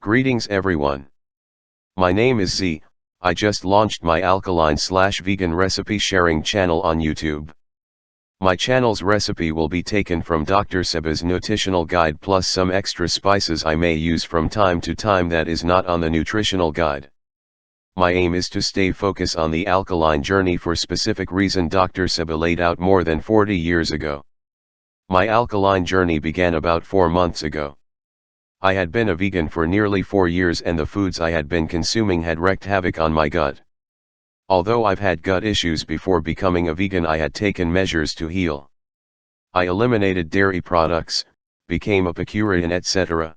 Greetings everyone. My name is Z. I just launched my alkaline/vegan recipe sharing channel on YouTube. My channel's recipe will be taken from Dr. Sebi's nutritional guide plus some extra spices I may use from time to time that is not on the nutritional guide. My aim is to stay focused on the alkaline journey for specific reason Dr. Sebi laid out more than 40 years ago. My alkaline journey began about 4 months ago. I had been a vegan for nearly 4 years and the foods I had been consuming had wreaked havoc on my gut. Although I've had gut issues before becoming a vegan, I had taken measures to heal. I eliminated dairy products, became a vegetarian, etc.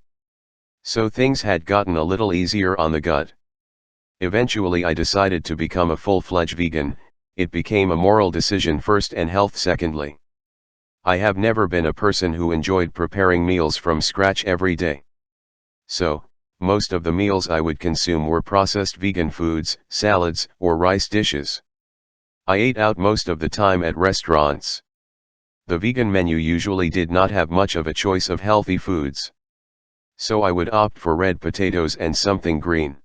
So things had gotten a little easier on the gut. Eventually I decided to become a full-fledged vegan. It became a moral decision first and health secondly. I have never been a person who enjoyed preparing meals from scratch every day. So, most of the meals I would consume were processed vegan foods, salads, or rice dishes. I ate out most of the time at restaurants. The vegan menu usually did not have much of a choice of healthy foods. So I would opt for red potatoes and something green.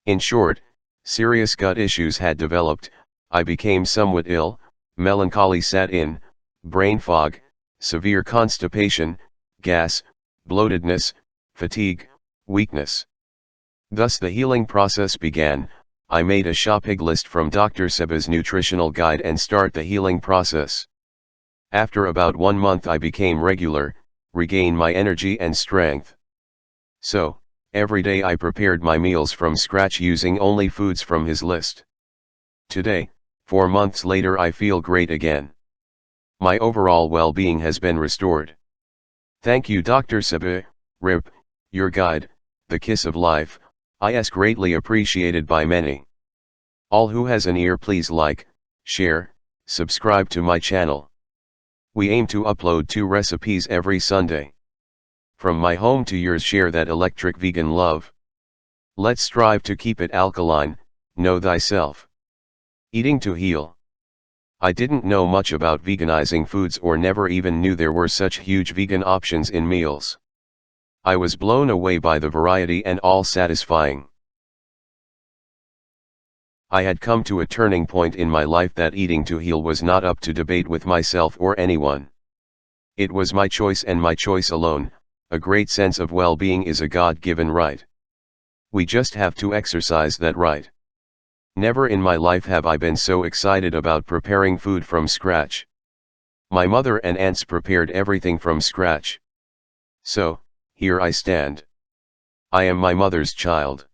In short, serious gut issues had developed. I became somewhat ill, melancholy set in, brain fog, severe constipation, gas, bloatedness, fatigue, weakness. Thus the healing process began. I made a shopping list from Dr. Sebi's nutritional guide and start the healing process. After about 1 month I became regular, regained my energy and strength. So, every day I prepared my meals from scratch using only foods from his list. Today, 4 months later, I feel great again. My overall well-being has been restored. Thank you Dr. Sebi. RIP, your guide, the kiss of life, is greatly appreciated by many. All who has an ear, please like, share, subscribe to my channel. We aim to upload 2 recipes every Sunday. From my home to yours, share that electric vegan love. Let's strive to keep it alkaline. Know thyself. Eating to heal. I didn't know much about veganizing foods or never even knew there were such huge vegan options in meals. I was blown away by the variety and all satisfying. I had come to a turning point in my life that eating to heal was not up to debate with myself or anyone. It was my choice and my choice alone. A great sense of well-being is a God-given right. We just have to exercise that right. Never in my life have I been so excited about preparing food from scratch. My mother and aunts prepared everything from scratch. So, here I stand. I am my mother's child.